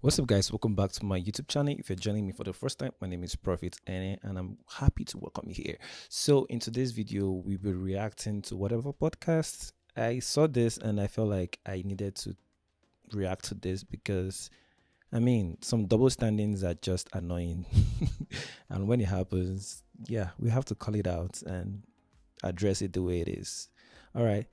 What's up, guys? Welcome back to my YouTube channel. If you're joining me for the first time, my name is Profit Eneh, and I'm happy to welcome you here. So, in today's video, we'll be reacting to whatever podcast. I saw this and I felt like I needed to react to this because, I mean, some double standings are just annoying. And when it happens, yeah, we have to call it out and address it the way it is. All right.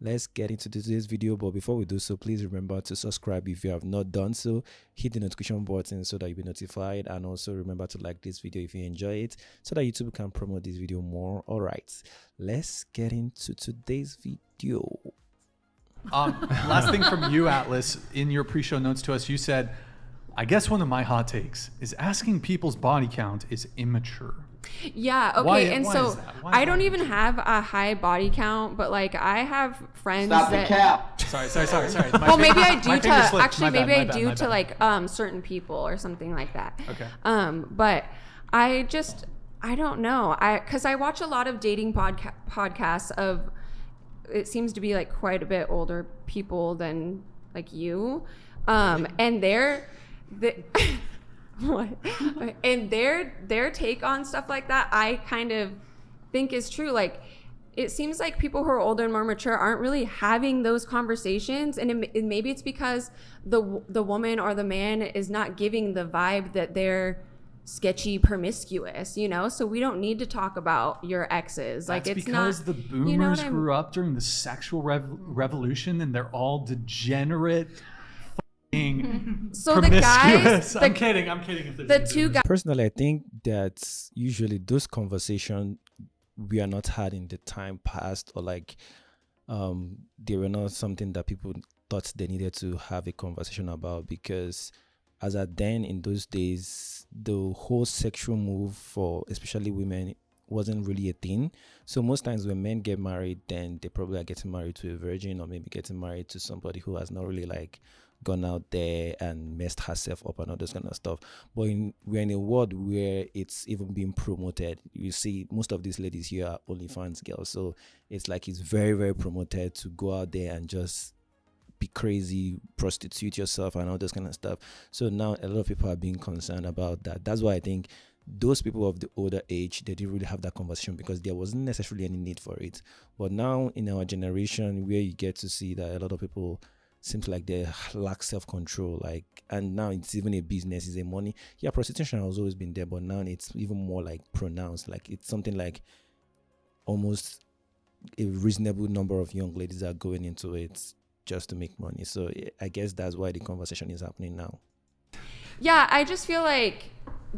Let's get into today's video, but before we do so, please remember to subscribe if you have not done so. Hit the notification button so that you'll be notified, and also remember to like this video if you enjoy it so that YouTube can promote this video more. All right, let's get into today's video. Last thing from you, Atlas, in your pre-show notes to us, you said, I guess one of my hot takes is asking people's body count is immature. Yeah, okay, Why I don't even have a high body count, but like I have friends Stop that. the cap. Sorry. Well, maybe I do to actually. My Maybe I bad, do my to bad. like certain people or something like that. Okay. But I don't know. Because I watch a lot of dating podcasts of. It seems to be like quite a bit older people than like you, and they're. What? And their take on stuff like that, I kind of think is true. Like, it seems like people who are older and more mature aren't really having those conversations, and maybe it's because the woman or the man is not giving the vibe that they're sketchy promiscuous, you know. So we don't need to talk about your exes. Like, That's it's because not the boomers you know what grew up during the sexual revolution, and they're all degenerate. So the guys, I'm kidding. If there's the any two boomers. guys. Personally, I think that usually those conversations we are not had in the time past, or like they were not something that people thought they needed to have a conversation about, because as at then in those days, the whole sexual move for especially women wasn't really a thing. So most times when men get married, then they probably are getting married to a virgin, or maybe getting married to somebody who has not really like gone out there and messed herself up and all this kind of stuff. But we're in a world where it's even being promoted. You see most of these ladies here are OnlyFans girls, so it's like it's very, very promoted to go out there and just be crazy, prostitute yourself and all this kind of stuff. So now a lot of people are being concerned about that. That's why I think those people of the older age, they didn't really have that conversation because there wasn't necessarily any need for it. But now in our generation, where you get to see that a lot of people seems like they lack self-control, like, and now it's even a business, it's a money. Yeah, prostitution has always been there, but now it's even more like pronounced. Like, it's something like almost a reasonable number of young ladies are going into it just to make money. So I guess that's why the conversation is happening now. Yeah, I just feel like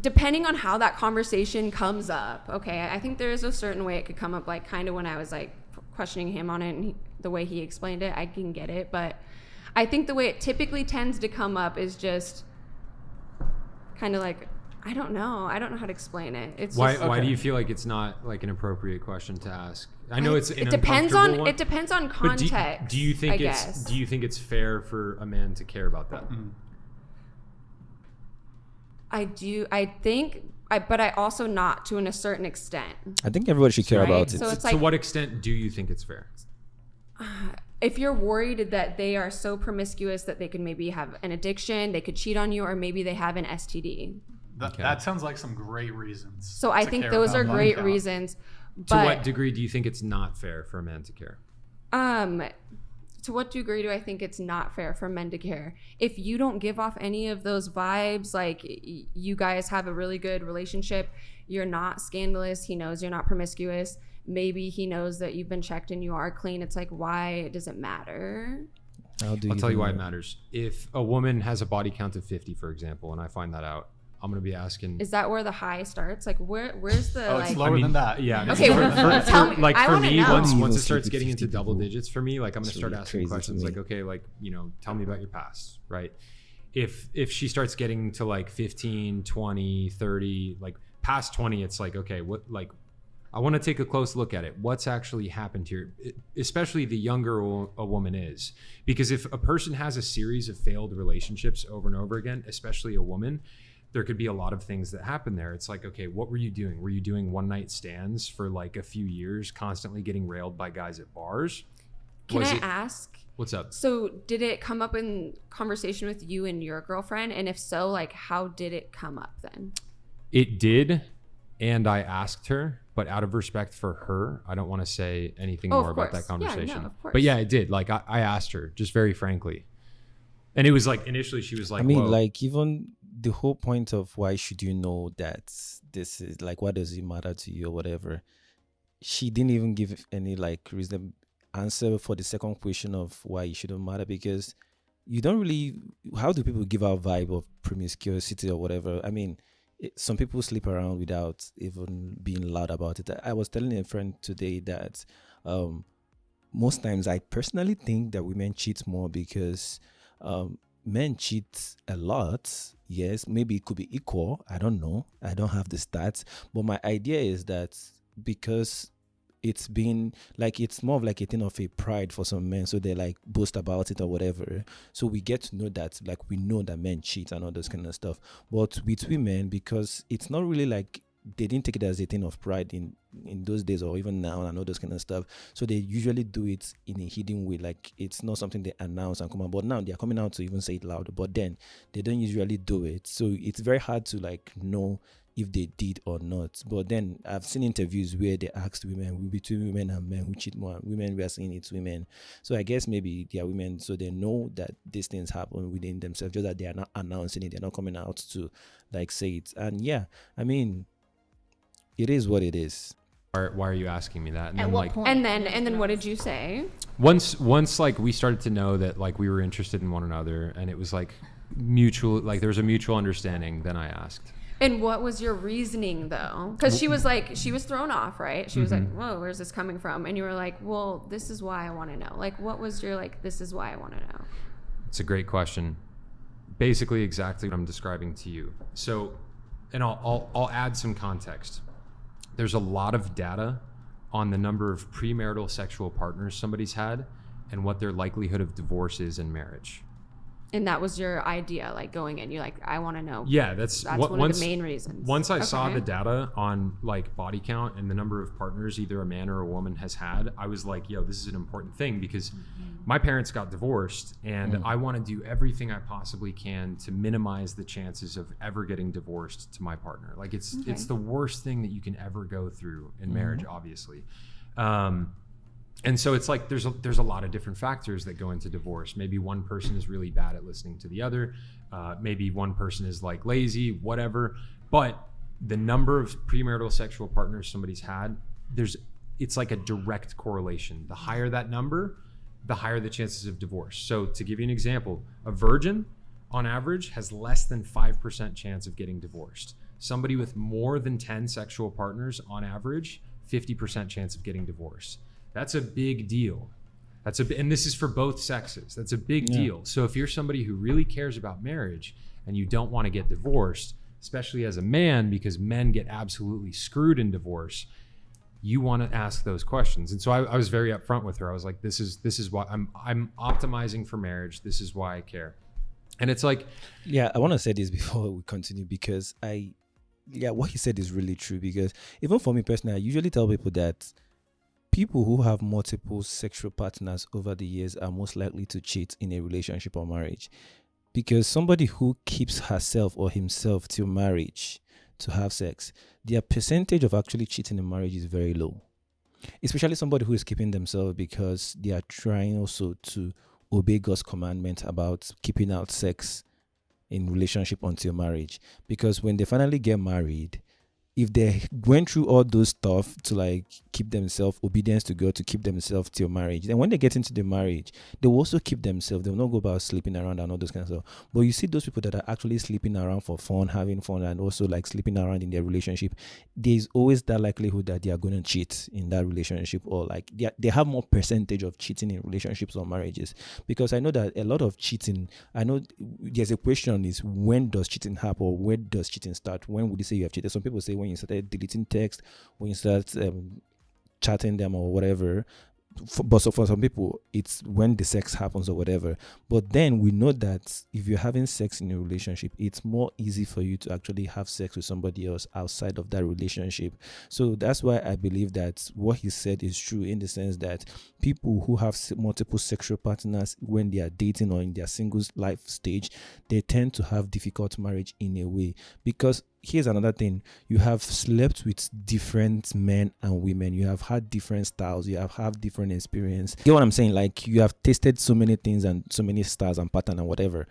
depending on how that conversation comes up, okay, I think there is a certain way it could come up, like kind of when I was like questioning him on it and the way he explained it, I can get it. But I think the way it typically tends to come up is just kind of like, I don't know how to explain it. It's Why just, do you feel like it's not like an appropriate question to ask? I know it's an it depends on one, it depends on but context. do you think I it's guess. do you think it's fair for a man to care about that? I do. I think. But I also not to a certain extent. I think everybody should care Right? about it. So it's To like, what extent do you think it's fair? if you're worried that they are so promiscuous that they could maybe have an addiction, they could cheat on you, or maybe they have an STD. That sounds like some great reasons. So I to think care those about are body great count. reasons. To what But degree do you think it's not fair for a man to care? to what degree do I think it's not fair for men to care? If you don't give off any of those vibes, like you guys have a really good relationship, you're not scandalous, he knows you're not promiscuous, maybe he knows that you've been checked and you are clean, it's like, why does it matter? I'll tell you why it matters. If a woman has a body count of 50, for example, and I find that out, I'm going to be asking. Is that where the high starts? Like, where's the Oh, like? it's lower than that. Yeah. Okay, tell me. Like I for wanna me, know. once Even it starts sleep getting with into 50 double people. digits for me, like I'm going to It's start really asking crazy to questions me. like, okay, like, you know, tell me about your past, right? If she starts getting to like 15, 20, 30, like past 20, it's like, okay, what, like, I want to take a close look at it. What's actually happened here, especially the younger a woman is. Because if a person has a series of failed relationships over and over again, especially a woman, there could be a lot of things that happen there. It's like, okay, what were you doing? Were you doing one night stands for like a few years, constantly getting railed by guys at bars? Can I ask? What's up? So did it come up in conversation with you and your girlfriend? And if so, like, how did it come up then? It did, and I asked her, but out of respect for her, I don't want to say anything more about that conversation. Yeah, no, of course. But yeah, it did. Like I asked her just very frankly. And it was like initially she was like, I mean, whoa. like even the whole point of why should you know that this is like, what does it matter to you or whatever? She didn't even give any like reason answer for the second question of why it shouldn't matter, because you don't really. How do people give out vibe of promiscuity or whatever? I mean, some people sleep around without even being loud about it. I was telling a friend today that most times I personally think that women cheat more because men cheat a lot. Yes, maybe it could be equal. I don't know. I don't have the stats. But my idea is that because it's been like, it's more of like a thing of a pride for some men, so they like boast about it or whatever. So we get to know that, like, we know that men cheat and all those kind of stuff. But with women, because it's not really like, they didn't take it as a thing of pride in those days or even now and all those kind of stuff. So they usually do it in a hidden way. Like, it's not something they announce and come out. But now they're coming out to even say it loud. But then they don't usually do it. So it's very hard to like know if they did or not. But then I've seen interviews where they asked women, between women and men who cheat more. Women, we are saying it's women. So I guess maybe they are women, so they know that these things happen within themselves, just that they are not announcing it. They're not coming out to like say it. And yeah, I mean, it is what it is. Why are you asking me that? And At then what like point? And then what did you say? once like we started to know that like we were interested in one another and it was like mutual, like there was a mutual understanding, then I asked. And what was your reasoning though? Because she was thrown off, right? She was like, whoa, where's this coming from? And you were like, well, this is why I want to know. Like, what was your like, this is why I want to know? It's a great question. Basically exactly what I'm describing to you. So, and I'll add some context. There's a lot of data on the number of premarital sexual partners somebody's had and what their likelihood of divorce is in marriage. And that was your idea, like going in, you're like, I want to know. Yeah, that's one of the main reasons. Once I saw Okay. the data on like body count and the number of partners either a man or a woman has had, I was like, yo, this is an important thing because my parents got divorced and I want to do everything I possibly can to minimize the chances of ever getting divorced to my partner. Like it's the worst thing that you can ever go through in marriage, obviously. And so it's like there's a lot of different factors that go into divorce. Maybe one person is really bad at listening to the other. Maybe one person is like lazy, whatever. But the number of premarital sexual partners somebody's had, it's like a direct correlation. The higher that number, the higher the chances of divorce. So to give you an example, a virgin on average has less than 5% chance of getting divorced. Somebody with more than 10 sexual partners on average, 50% chance of getting divorced. That's a big deal. And this is for both sexes. That's a big deal. So if you're somebody who really cares about marriage and you don't want to get divorced, especially as a man, because men get absolutely screwed in divorce, you want to ask those questions. And so I was very upfront with her. I was like, this is why I'm optimizing for marriage. This is why I care. And it's like, Yeah, I want to say this before we continue because what he said is really true. Because even for me personally, I usually tell people that people who have multiple sexual partners over the years are most likely to cheat in a relationship or marriage. Because somebody who keeps herself or himself till marriage to have sex, their percentage of actually cheating in marriage is very low. Especially somebody who is keeping themselves because they are trying also to obey God's commandment about keeping out sex in relationship until marriage. Because when they finally get married, if they went through all those stuff to like keep themselves obedience to God, to keep themselves till marriage, then when they get into the marriage, they will also keep themselves. They will not go about sleeping around and all those kinds of stuff. But you see those people that are actually sleeping around for fun, having fun, and also like sleeping around in their relationship, there's always that likelihood that they are going to cheat in that relationship, or like they have more percentage of cheating in relationships or marriages. Because I know that a lot of cheating, I know there's a question is, when does cheating happen, or where does cheating start? When would you say you have cheated? Some people say when you started deleting text, when you start chatting them or whatever. but so for some people, it's when the sex happens or whatever. But then we know that if you're having sex in a relationship, it's more easy for you to actually have sex with somebody else outside of that relationship. So that's why I believe that what he said is true, in the sense that people who have multiple sexual partners when they are dating or in their singles life stage, they tend to have difficult marriage in a way. Because here's another thing: you have slept with different men and women, you have had different styles, you have had different experience. You get what I'm saying? Like, you have tasted so many things and so many styles and pattern and whatever.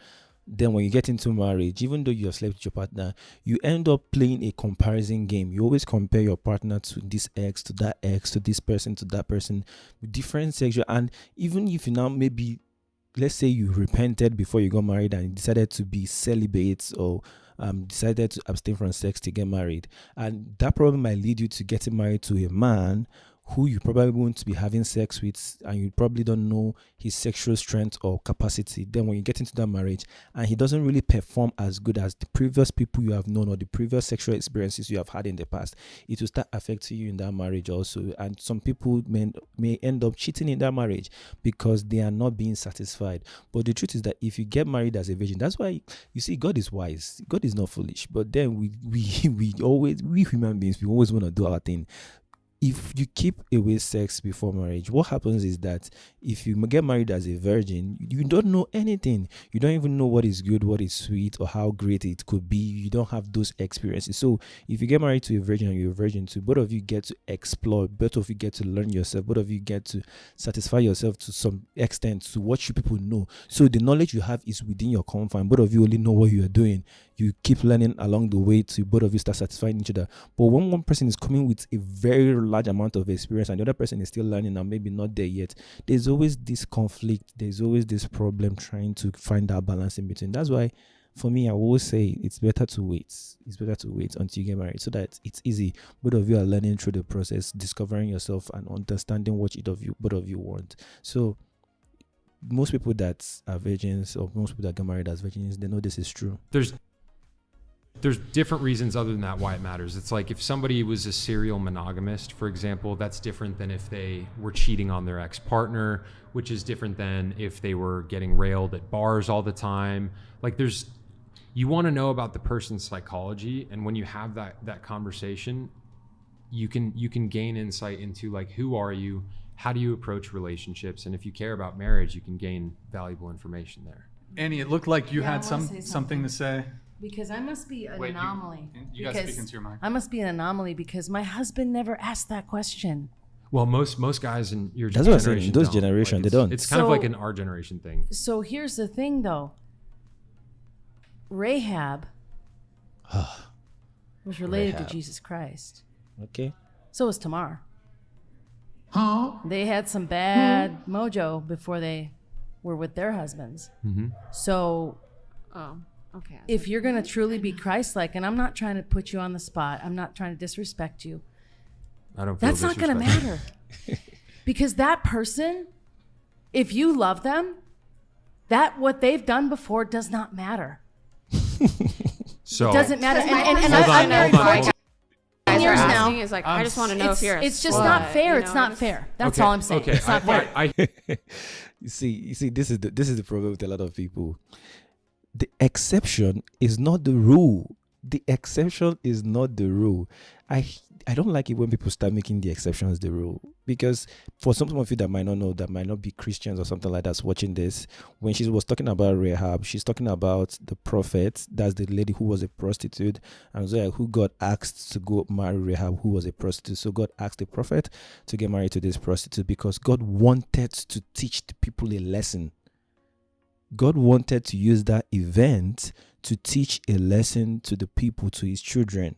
Then when you get into marriage, even though you have slept with your partner, you end up playing a comparison game. You always compare your partner to this ex, to that ex, to this person, to that person, with different sexual. And even if you now maybe, let's say you repented before you got married and you decided to be celibate, or decided to abstain from sex to get married, and that probably might lead you to getting married to a man who you probably won't be having sex with, and you probably don't know his sexual strength or capacity. Then when you get into that marriage and he doesn't really perform as good as the previous people you have known or the previous sexual experiences you have had in the past, it will start affecting you in that marriage also. And some people may end up cheating in that marriage because they are not being satisfied. But the truth is that if you get married as a virgin, that's why you see God is wise, God is not foolish. But then we human beings, we always want to do our thing. If you keep away sex before marriage, what happens is that if you get married as a virgin, you don't know anything. You don't even know what is good, what is sweet, or how great it could be. You don't have those experiences. So if you get married to a virgin and you're a virgin too, both of you get to explore, both of you get to learn yourself, both of you get to satisfy yourself to some extent to what you people know. So the knowledge you have is within your confine. Both of you only know what you are doing. You keep learning along the way to both of you start satisfying each other. But when one person is coming with a very large amount of experience and the other person is still learning and maybe not there yet, there's always this conflict, there's always this problem trying to find that balance in between. That's why for me, I will always say it's better to wait. It's better to wait until you get married so that it's easy. Both of you are learning through the process, discovering yourself and understanding what both of you want. So most people that are virgins, or most people that get married as virgins, they know this is true. There's different reasons other than that why it matters. It's like if somebody was a serial monogamist, for example, that's different than if they were cheating on their ex-partner, which is different than if they were getting railed at bars all the time. Like you want to know about the person's psychology, and when you have that conversation, you can gain insight into like, who are you? How do you approach relationships? And if you care about marriage, you can gain valuable information there. Annie, it looked like you Yeah, I had wanna say something to say. Because I must be an Wait, you- anomaly. you gotta Because speak into your mic. I must be an anomaly because my husband never asked that question. Well, most guys in your That's what I'm saying, generation those don't. generation, they it's- don't. It's kind of So- like an our generation thing. So here's the thing, though. Rahab was related Rahab. to Jesus Christ. Okay. So was Tamar. They had some bad mojo before they were with their husbands. Mm-hmm. So Oh, okay. if you're going to truly be Christ-like, and I'm not trying to put you on the spot, I'm not trying to disrespect you, I don't feel that's not going to matter. Because that person, if you love them, that what they've done before does not matter. So Doesn't matter. Because my And perception I'm of married why 14 guys are years asking now. is like, I just want to know if you're. It's just slut, not fair. you It's know? not fair. That's okay, all I'm saying. Okay, It's not fair. You see, this is the problem with a lot of people. The exception is not the rule. The exception is not the rule. I don't like it when people start making the exceptions the rule, because for some of you that might not know, that might not be Christians or something like that watching this, when she was talking about Rahab, she's talking about the prophet. That's the lady who was a prostitute, and so who got asked to go marry Rahab, who was a prostitute. So God asked the prophet to get married to this prostitute because God wanted to teach the people a lesson. God wanted to use that event to teach a lesson to the people, to his children.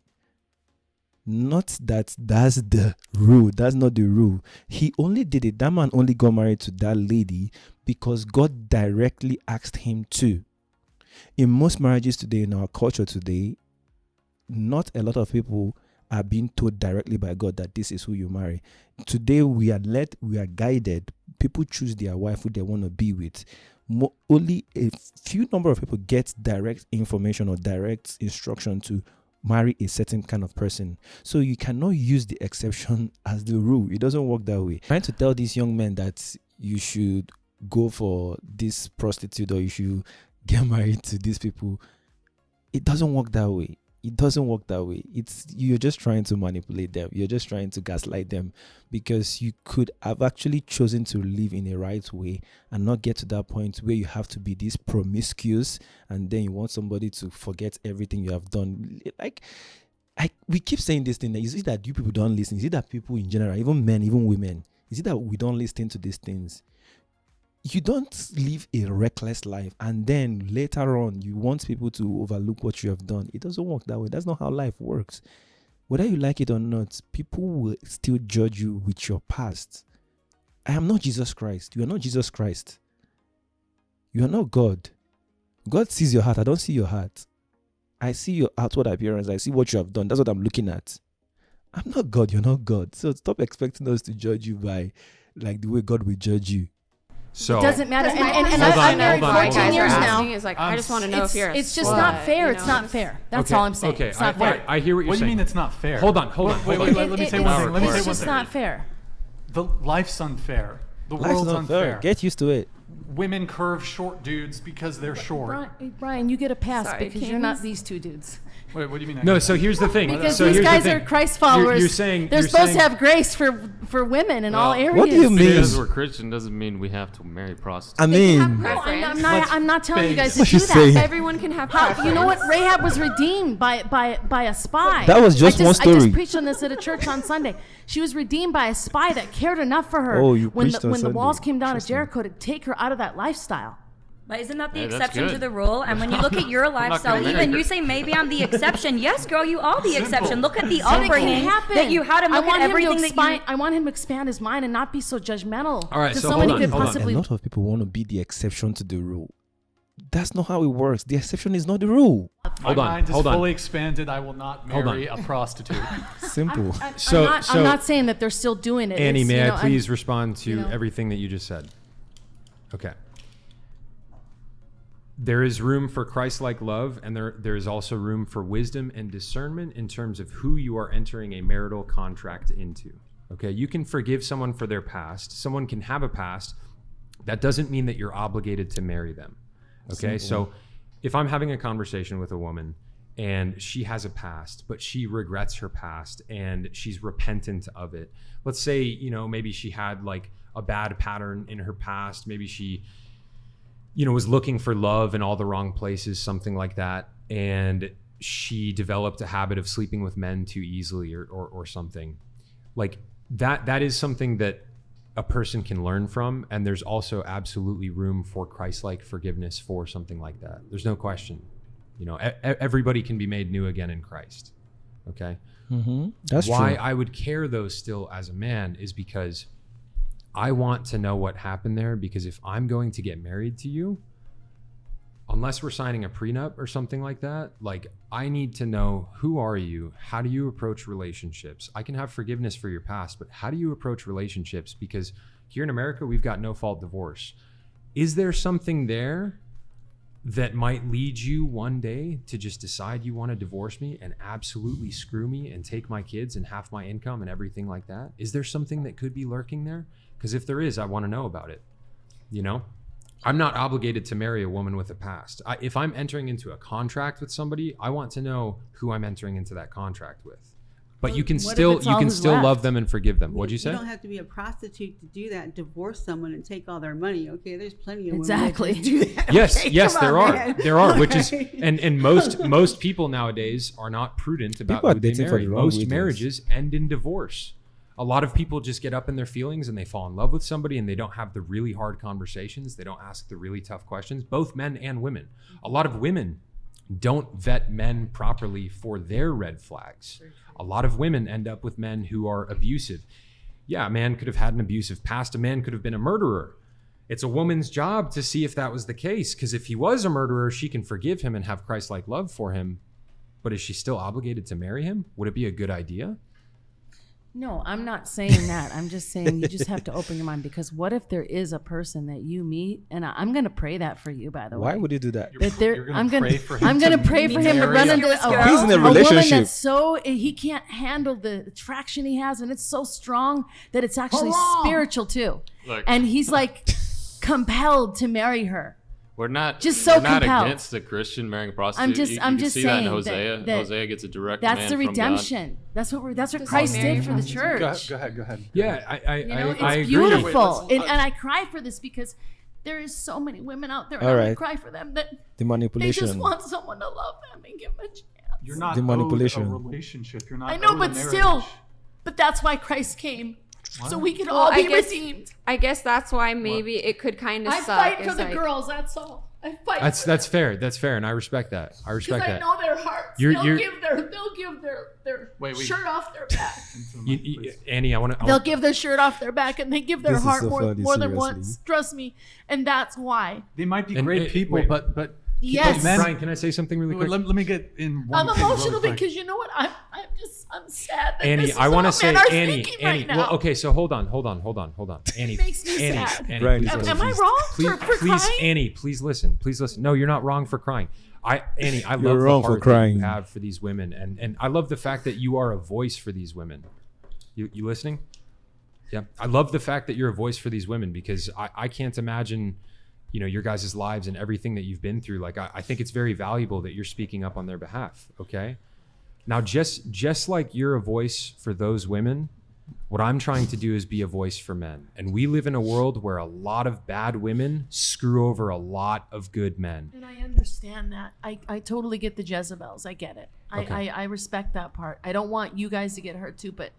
Not that that's the rule. That's not the rule. He only did it. That man only got married to that lady because God directly asked him to. In most marriages today, in our culture today, not a lot of people are being told directly by God that this is who you marry. Today, we are guided. People choose their wife who they want to be with. Only a few number of people get direct information or direct instruction to marry a certain kind of person. So you cannot use the exception as the rule. It doesn't work that way. Trying to tell these young men that you should go for this prostitute or you should get married to these people, it doesn't work that way. It doesn't work that way. You're just trying to manipulate them. You're just trying to gaslight them, because you could have actually chosen to live in a right way and not get to that point where you have to be this promiscuous and then you want somebody to forget everything you have done. We keep saying this thing. Is it that you people don't listen? Is it that people in general, even men, even women, is it that we don't listen to these things? You don't live a reckless life and then later on you want people to overlook what you have done. It doesn't work that way. That's not how life works. Whether you like it or not, people will still judge you with your past. I am not Jesus Christ. You are not Jesus Christ. You are not God. God sees your heart. I don't see your heart. I see your outward appearance. I see what you have done. That's what I'm looking at. I'm not God. You're not God. So stop expecting us to judge you by like the way God will judge you. So It doesn't matter. Because my And question I'm married hold on, 14 hold on. years now. Is like, I just want to know if you're a It's just slut, not fair. you It's know? not fair. That's Okay, all I'm saying. okay, It's not I fair. hear what you're What do you saying. mean it's not fair? Hold on. Wait, let me say one thing. Let me say It's one just thing. not fair. The life's unfair. The Life's world's not fair. unfair. Get used to it. Women curve short dudes because they're short. Brian, you get a pass Sorry, because you're not Kings. these two dudes. Wait, what do you mean? No, so here's the thing. Because so these here's guys the are thing. Christ followers. You're saying they're you're supposed saying, to have grace for women in all areas. What do you mean? Because we're Christian doesn't mean we have to marry prostitutes. I mean, No, Preference. I'm not telling you guys to What do you saying? that. Everyone can have How, you know what? preference. Rahab was redeemed by a spy. That was just one I story. just preached on this at a church on Sunday. She was redeemed by a spy that cared enough for her Oh, you when preached on the walls Sunday. came down at Interesting. Jericho to take her out of that lifestyle. But isn't that the Hey, that's exception to good. the rule? And when you look at your not lifestyle, gonna even marry you say maybe I'm the exception. Yes, girl, you are the exception. Look at the But it upbringing can happen. that you had, and I look want at him to everything that you. expand. I want him to expand his mind and not be so judgmental. All right, to so someone hold he on, could hold on. possibly. a lot of people want to be the exception to the rule. That's not how it works. The exception is not the rule. My Hold on, mind is hold on. fully expanded. I will not Hold marry a prostitute. Simple. So- I'm not saying that they're still doing it. Annie, It's, may you I know, please respond to you know. everything that you just said? Okay. There is room for Christ-like love, and there is also room for wisdom and discernment in terms of who you are entering a marital contract into. Okay, you can forgive someone for their past. Someone can have a past. That doesn't mean that you're obligated to marry them. Okay, so if I'm having a conversation with a woman and she has a past, but she regrets her past and she's repentant of it. Let's say, you know, maybe she had like a bad pattern in her past. Maybe she, you know, was looking for love in all the wrong places, something like that. And she developed a habit of sleeping with men too easily or something. Like that is something that a person can learn from. And there's also absolutely room for Christ-like forgiveness for something like that. There's no question. You know, everybody can be made new again in Christ. Okay. That's Why true. I would care though still as a man is because I want to know what happened there, because if I'm going to get married to you, unless we're signing a prenup or something like that, like I need to know, who are you? How do you approach relationships? I can have forgiveness for your past, but how do you approach relationships? Because here in America, we've got no fault divorce. Is there something there that might lead you one day to just decide you want to divorce me and absolutely screw me and take my kids and half my income and everything like that? Is there something that could be lurking there? Because if there is, I want to know about it. You know, I'm not obligated to marry a woman with a past. If I'm entering into a contract with somebody, I want to know who I'm entering into that contract with. But you can What if still it's all who's love left? them and forgive them. What'd you say? You don't have to be a prostitute to do that. Divorce someone and take all their money. Okay, there's plenty of women Exactly. that do that. Yes, Okay, yes, come there on, are. man. There are, which is Right. and most people nowadays are not prudent about People are who they dating for marry. the wrong Most reasons. marriages end in divorce. A lot of people just get up in their feelings and they fall in love with somebody and they don't have the really hard conversations. They don't ask the really tough questions, both men and women. A lot of women don't vet men properly for their red flags. A lot of women end up with men who are abusive. Yeah, a man could have had an abusive past. A man could have been a murderer. It's a woman's job to see if that was the case, because if he was a murderer, she can forgive him and have Christ-like love for him. But is she still obligated to marry him? Would it be a good idea? No, I'm not saying that. I'm just saying you just have to open your mind, because what if there is a person that you meet, and I'm going to pray that for you, by the way. Why would you do that? I'm going to pray for him to run into He's in a a woman relationship. that's so, he can't handle the attraction he has, and it's so strong that it's actually spiritual too. Look. And he's like compelled to marry her. We're not Just so we're not compelled. against a Christian marrying a prostitute. I'm you just can see saying that in Hosea. that Hosea gets a direct that's command the from God. redemption. That's what Just Christ marry did for the prostitutes. church. Go ahead. Yeah, I It's agree. beautiful. And I cry for this because there is so many women out there, and All I right. would cry for them that The they manipulation. just want someone to love them and give them a chance. You're not The manipulation. owed a relationship. You're not. I know, owed but a marriage. still, but that's why Christ came, so we could Well, all I be guess- redeemed. I guess that's why maybe it could kind of I suck. fight for is the like- girls. That's all. I fight. That's fair. That's fair, and I respect that. I because respect I that. know their hearts. You're- they'll you're- give their Wait. shirt off their back. Annie, I want to. They'll give their shirt off their back, and they give their This is heart so more funny, than seriously. once. Trust me, and that's why. They might be And great it- people, wait. but Yes. men- Brian, can I say something really quick? let me get in one I'm thing emotional really quick. because you know what? I'm sad that Annie, this is I want how to say, men are Annie, thinking Annie. right now. Well, okay, so hold on. Annie, It makes me Annie, sad. Annie, Brian please is listen. Am I wrong Please, for please, crying? Annie, please listen. No, you're not wrong for crying. Annie, I You're love wrong the for heart that crying. you have for these women, and I love the fact that you are a voice for these women. You listening? Yeah, I love the fact that you're a voice for these women, because I can't imagine, your guys' lives and everything that you've been through. Like, I think it's very valuable that you're speaking up on their behalf. Okay. Now, just like you're a voice for those women, what I'm trying to do is be a voice for men. And we live in a world where a lot of bad women screw over a lot of good men. And I understand that. I totally get the Jezebels. I get it. Okay. I respect that part. I don't want you guys to get hurt too, but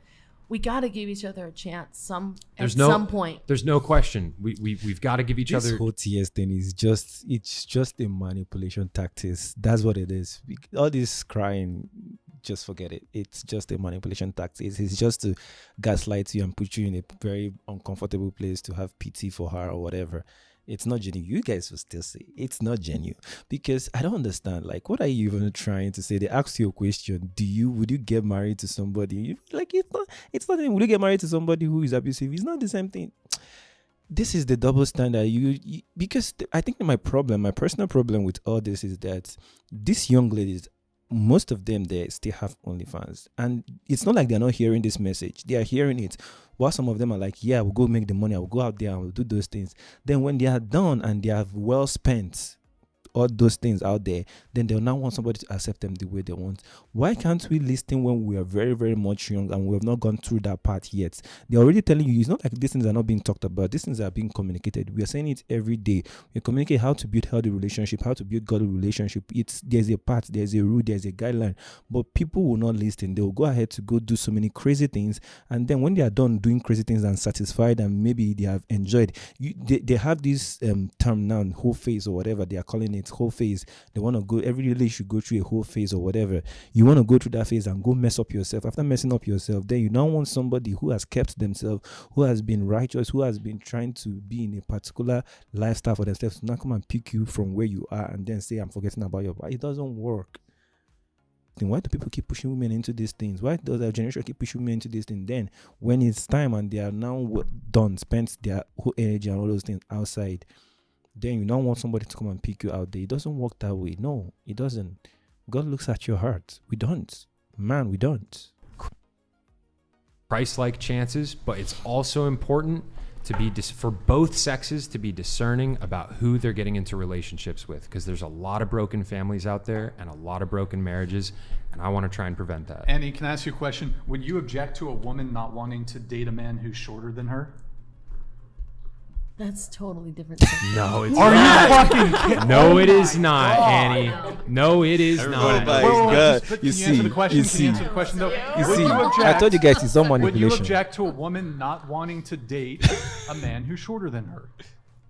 we got to give each other a chance at some point. There's no question. We've got to give each This other. whole TS thing is just a manipulation tactics. That's what it is. All this crying, just forget it. It's just a manipulation tactics. It's just to gaslight you and put you in a very uncomfortable place to have pity for her or whatever. It's not genuine. You guys will still say it's not genuine, because I don't understand. Like, what are you even trying to say? They asked you a question. Would you get married to somebody? Like, it's not even, would you get married to somebody who is abusive? It's not the same thing. This is the double standard. Because I think my personal problem with all this is that these young ladies, most of them, they still have OnlyFans, and it's not like they're not hearing this message. They are hearing it. While some of them are like, yeah, we'll go make the money, I'll go out there and we'll do those things. Then when they are done and they have well spent all those things out there, then they'll now want somebody to accept them the way they want. Why can't we listen when we are very, very much young and we have not gone through that part yet? They're already telling you, it's not like these things are not being talked about. These things are being communicated. We are saying it every day. We communicate how to build healthy relationship, how to build godly relationship. There's a path, there's a rule, there's a guideline. But people will not listen. They will go ahead to go do so many crazy things. And then when they are done doing crazy things and satisfied and maybe they have enjoyed, they have this term now, whole phase or whatever they are calling it. Whole phase. They want to go, every lady should go through a whole phase or whatever. You want to go through that phase and go mess up yourself. After messing up yourself, then you now want somebody who has kept themselves, who has been righteous, who has been trying to be in a particular lifestyle for themselves, to now come and pick you from where you are and then say, I'm forgetting about your body. It doesn't work. Then why do people keep pushing women into these things? Why does our generation keep pushing women into these things? Then when it's time and they are now done, spent their whole energy and all those things outside, then you don't want somebody to come and pick you out there. It doesn't work that way. No, it doesn't. God looks at your heart. We don't. Man, we don't. Christ-like chances, but it's also important to be for both sexes to be discerning about who they're getting into relationships with, because there's a lot of broken families out there and a lot of broken marriages, and I want to try and prevent that. Annie, can I ask you a question? Would you object to a woman not wanting to date a man who's shorter than her? That's totally different. No, it's Are not. you fucking kidding? No, it is not, Annie. No, it is Everybody not. buy- Whoa, God, just- you can you answer see, the question? you Can see. you answer the question though? You Would see, you I object- told you guys it's all Would you manipulation. object to a woman not wanting to date a man who's shorter than her?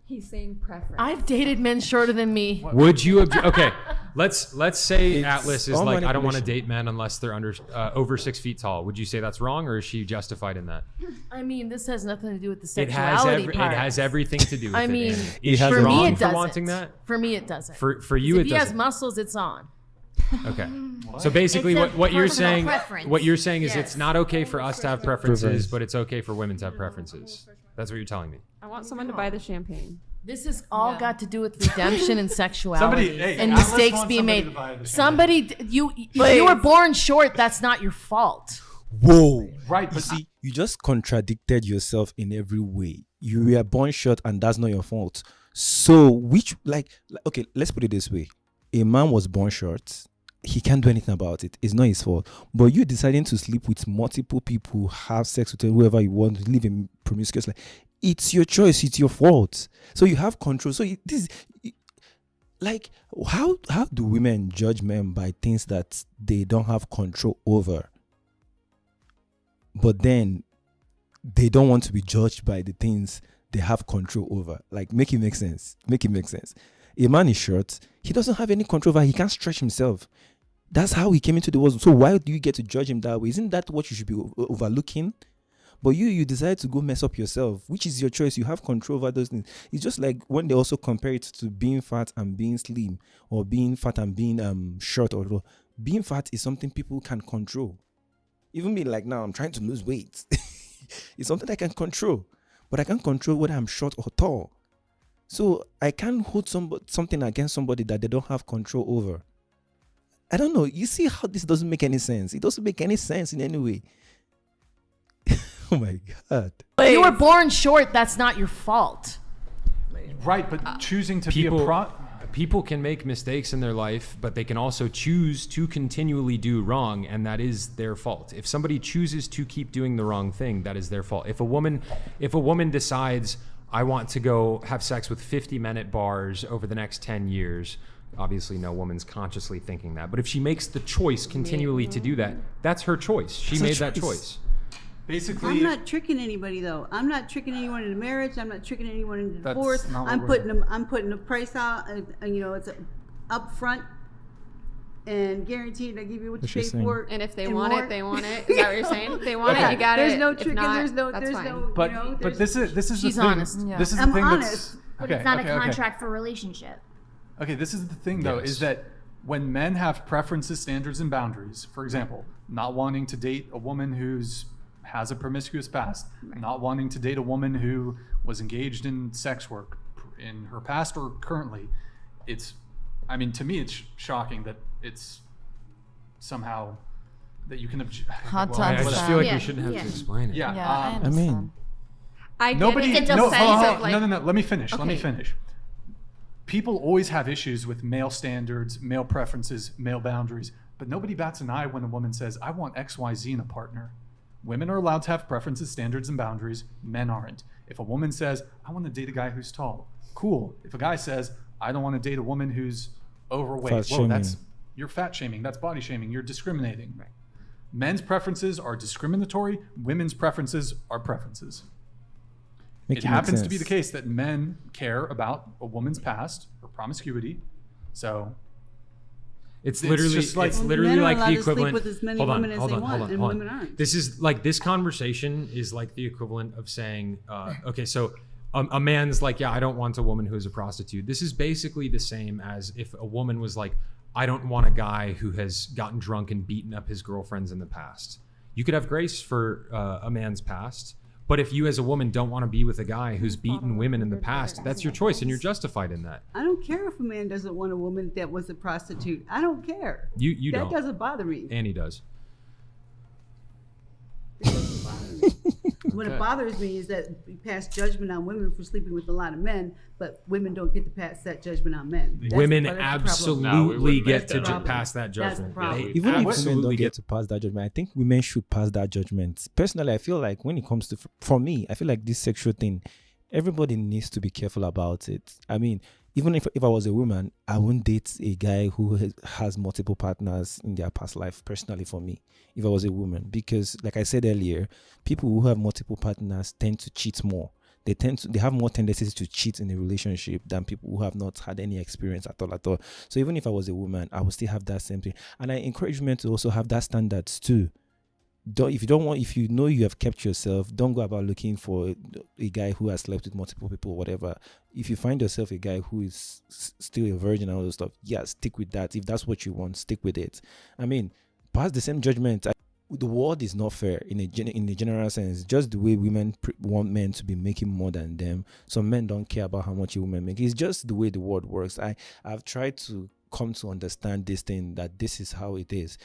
He's saying preference. I've dated men shorter than me. Would you object? Okay, let's say It's Atlas is all like, I don't want to manipulation. date men unless they're over 6 feet tall. Would you say that's wrong, or is she justified in that? I mean, this has nothing to do with the It has sexuality part. it has everything to do with I it. mean, Annie. It Is has she for everything. me wrong it for doesn't. wanting that? For me it doesn't. For you, if it he has doesn't. muscles, it's on. Okay. So basically, It's a what you're personal saying, preference. what you're saying is Yes. it's not okay for us to have preferences, Preference. but it's okay for women to have preferences. That's what you're telling me. I want someone to buy the champagne. This has all got to do with redemption and sexuality Hey, and Atlas mistakes wants being somebody made. to buy the Somebody, you were born short. That's not your fault. Whoa. Right, You but see, you just contradicted yourself in every way. You were born short, and that's not your fault. So, okay, let's put it this way: a man was born short. He can't do anything about it. It's not his fault. But you deciding to sleep with multiple people, have sex with whoever you want, live in promiscuous life, it's your choice. It's your fault. So you have control. So how do women judge men by things that they don't have control over? But then they don't want to be judged by the things they have control over. Like, make it make sense. A man is short. He doesn't have any control over. He can't stretch himself. That's how he came into the world. So why do you get to judge him that way? Isn't that what you should be overlooking? But you decide to go mess up yourself, which is your choice. You have control over those things. It's just like when they also compare it to being fat and being slim, or being fat and being short. Or being fat is something people can control. Even me, like now, I'm trying to lose weight. It's something I can control, but I can't control whether I'm short or tall. So I can't hold something against somebody that they don't have control over. I don't know. You see how this doesn't make any sense? It doesn't make any sense in any way. Oh my God. You were born short. That's not your fault. right, but choosing to People- be a pro. People can make mistakes in their life, but they can also choose to continually do wrong, and that is their fault. If somebody chooses to keep doing the wrong thing, that is their fault. If a woman decides, I want to go have sex with 50 men at bars over the next 10 years, obviously no woman's consciously thinking that, but if she makes the choice continually to do that, that's her choice. She It's a made that choice. choice. Basically, I'm not tricking anybody though. I'm not tricking anyone into marriage. I'm not tricking anyone into That's divorce. not what I'm we're- putting a price out. It's up front and guaranteed. I give you what you What pay she's saying. for. And if they and want more. it, they want it. Is that what you're saying? If they want Okay. it, you got There's it. no If tricking. not, There's no. that's There's fine. no. but you know, but there's- this is She's the thing. honest. Yeah. This is the I'm thing honest. But okay, it's not okay, a okay. contract for relationship. Okay, this is the thing though, Yes. is that when men have preferences, standards, and boundaries, for example, not wanting to date a woman who's has a promiscuous past, not wanting to date a woman who was engaged in sex work in her past or currently, to me, it's shocking that it's somehow that you can Hot I tub just feel like Yeah, we shouldn't have yeah. to explain it. Yeah, Yeah, I I understand. mean, I get nobody. it in No, the hold sense on, of like, no. Let me finish. Let me Okay. finish. People always have issues with male standards, male preferences, male boundaries, but nobody bats an eye when a woman says, "I want X, Y, Z in a partner." Women are allowed to have preferences, standards, and boundaries. Men aren't. If a woman says, "I want to date a guy who's tall," cool. If a guy says, "I don't want to date a woman who's overweight," Fat shaming. you're fat shaming. That's body shaming. You're discriminating. Right. Men's preferences are discriminatory. Women's preferences are preferences. make It make happens to be sense. the case that men care about a woman's past or promiscuity. So It's It's literally just like- it's Men literally are like allowed the to sleep equivalent. with as many hold on, women as hold they on, want, hold on, and hold on. women aren't. This is like this conversation is like the equivalent of saying, okay, so a man's like, yeah, I don't want a woman who is a prostitute. This is basically the same as if a woman was like, I don't want a guy who has gotten drunk and beaten up his girlfriends in the past. You could have grace for a man's past. But if you as a woman don't want to be with a guy who's beaten women in the past, that's your choice and you're justified in that. I don't care if a man doesn't want a woman that was a prostitute. I don't care. You That don't. doesn't bother me. Annie does. It doesn't bother me. What Okay. it bothers me is that we pass judgment on women for sleeping with a lot of men, but women don't get to pass that judgment on men. That's Women the problem. absolutely wouldn't get make to that problem. pass that That's the judgment. problem. They Even if women absolutely don't get get to pass that judgment, I think women should pass that judgment. Personally, I feel like when it comes to, for me, I feel like this sexual thing, everybody needs to be careful about it. I mean, even if I was a woman, I wouldn't date a guy who has multiple partners in their past life, personally for me, if I was a woman. Because like I said earlier, people who have multiple partners tend to cheat more. They have more tendencies to cheat in a relationship than people who have not had any experience at all. So even if I was a woman, I would still have that same thing. And I encourage men to also have that standards too. don't if you don't want if you know you have kept yourself, don't go about looking for a guy who has slept with multiple people or whatever. If you find yourself a guy who is still a virgin and all those stuff, yeah, stick with that. If that's what you want, stick with it. I mean, pass the same judgment. The world is not fair in a general sense. Just the way women want men to be making more than them. Some men don't care about how much a woman makes. It's just the way the world works. I've tried to come to understand this thing, that this is how it is.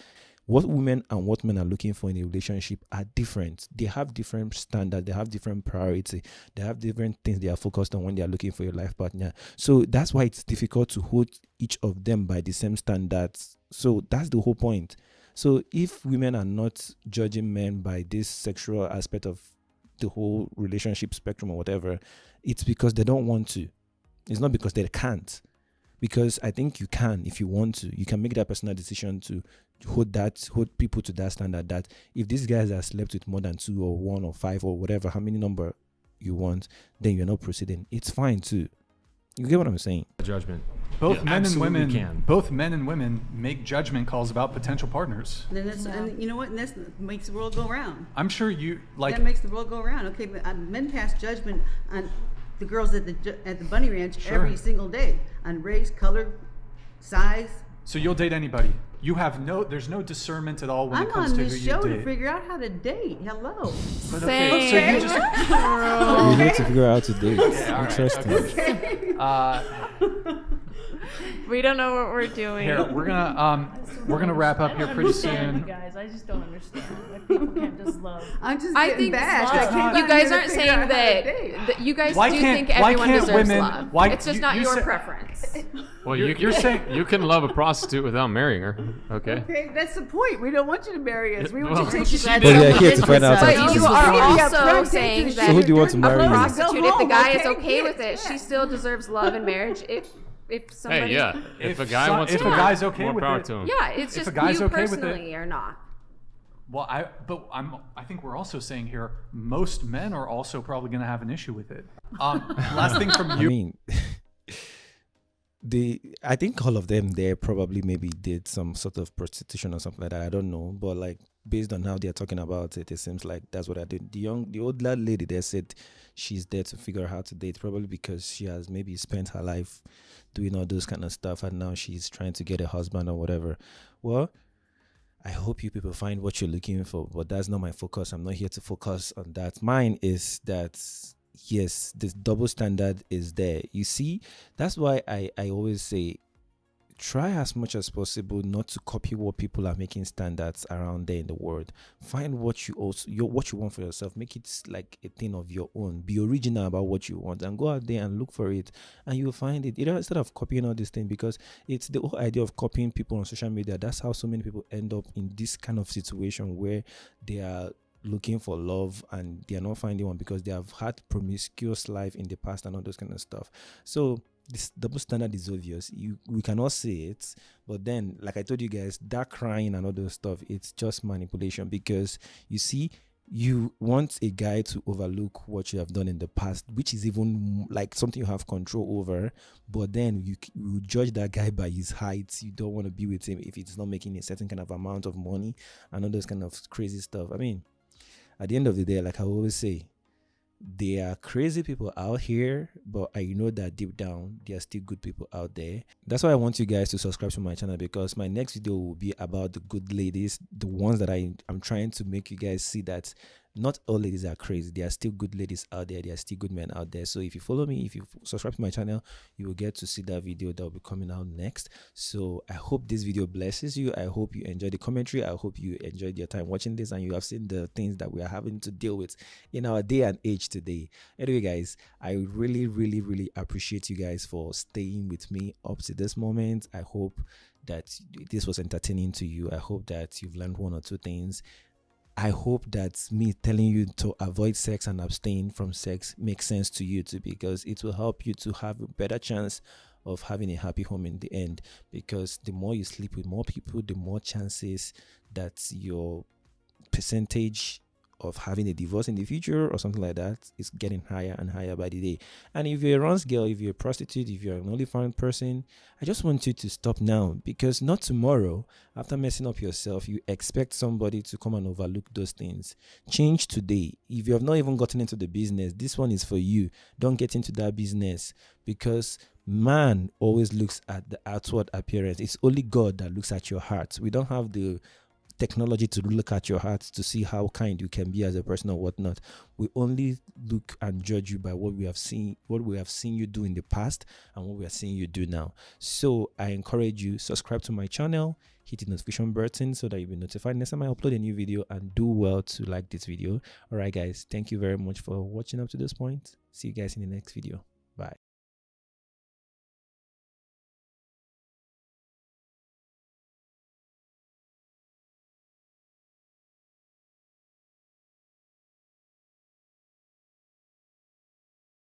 What women and what men are looking for in a relationship are different. They have different standards. They have different priority. They have different things they are focused on when they are looking for a life partner. So that's why it's difficult to hold each of them by the same standards. So that's the whole point. So if women are not judging men by this sexual aspect of the whole relationship spectrum or whatever, it's because they don't want to. It's not because they can't. Because I think you can, if you want to. You can make that personal decision to hold people to that standard, that if these guys are slept with more than 2 or 1 or 5 or whatever, how many number you want, then you're not proceeding. It's fine too. You get what I'm saying? Judgment. Both men and absolutely women can. both men and women make judgment calls about potential partners. Then that's, and you know what? And that's makes the world go round. I'm sure you like That makes the world go round. Okay, but men pass judgment on the girls at the bunny ranch Sure. every single day on race, color, size. so you'll date anybody. You have there's no discernment at all when I'm it comes on to who this you show to date. figure out how to date. Hello. But okay, so you just You need to figure out how to date. all right, Interesting. We don't know what we're doing. here we're gonna wrap up here pretty You soon. guys, I just don't understand. Like, people can't just love. I'm just I getting think bashed. It's I not- came you out guys here to aren't figure saying out how to that, date. you guys Why do can't- think why everyone can't deserves women- love. why- It's just you- not you your said- preference. Well, you're saying you can love a prostitute without marrying her. Okay. Okay, that's the point. We don't want you to marry us. We want Well, you to take she your did. But we are here to find out But how to you do are this. Yeah, also front saying page that So who do you want to a marry you? prostitute, if the home, guy is okay? okay with it, Yeah. she still deserves love and marriage. If somebody, Hey, yeah. If a guy wants if to, a guy's okay more with power it, to him. yeah, it's If just a guy's you okay with it- personally are not. Well, I think we're also saying here most men are also probably going to have an issue with it. Last thing from I you. mean, I think all of them there probably maybe did some sort of prostitution or something like that. I don't know, but like based on how they're talking about it, it seems like that's what I did. The older lady there said she's there to figure out how to date, probably because she has maybe spent her life doing all those kind of stuff, and now she's trying to get a husband or whatever. Well, I hope you people find what you're looking for, but that's not my focus. I'm not here to focus on that. Mine is that, yes, this double standard is there. You see, that's why I always say, try as much as possible not to copy what people are making standards around there in the world. Find what you what you want for yourself. Make it like a thing of your own. Be original about what you want and go out there and look for it, and you'll find it. Instead of copying all these things, because it's the whole idea of copying people on social media. That's how so many people end up in this kind of situation where they are looking for love and they are not finding one because they have had promiscuous life in the past and all those kind of stuff. So this double standard is obvious. We cannot say it, but then, like I told you guys, that crying and all those stuff, it's just manipulation, because you see, you want a guy to overlook what you have done in the past, which is even like something you have control over, but then you judge that guy by his height. You don't want to be with him if it's not making a certain kind of amount of money and all those kind of crazy stuff. I mean, at the end of the day, like I always say, there are crazy people out here, but I know that deep down there are still good people out there. That's why I want you guys to subscribe to my channel, because my next video will be about the good ladies, the ones that I'm trying to make you guys see that not all ladies are crazy. There are still good ladies out there. There are still good men out there. So if you follow me, if you subscribe to my channel, you will get to see that video that will be coming out next. So I hope this video blesses you. I hope you enjoy the commentary. I hope you enjoyed your time watching this and you have seen the things that we are having to deal with in our day and age today. Anyway, guys, I really, really, really appreciate you guys for staying with me up to this moment. I hope that this was entertaining to you. I hope that you've learned one or two things. I hope that me telling you to avoid sex and abstain from sex makes sense to you too, because it will help you to have a better chance of having a happy home in the end. Because the more you sleep with more people, the more chances that your percentage of having a divorce in the future or something like that is getting higher and higher by the day. And if you're a runs girl, if you're a prostitute, if you're an OnlyFans person, I just want you to stop now, because not tomorrow, after messing up yourself, you expect somebody to come and overlook those things. Change today. If you have not even gotten into the business, this one is for you. Don't get into that business, because man always looks at the outward appearance. It's only God that looks at your heart. We don't have the technology to look at your heart to see how kind you can be as a person or whatnot. We only look and judge you by what we have seen you do in the past and what we are seeing you do now. So I encourage you, subscribe to my channel, hit the notification button so that you'll be notified next time I upload a new video, and do well to like this video. All right guys, thank you very much for watching up to this point. See you guys in the next video.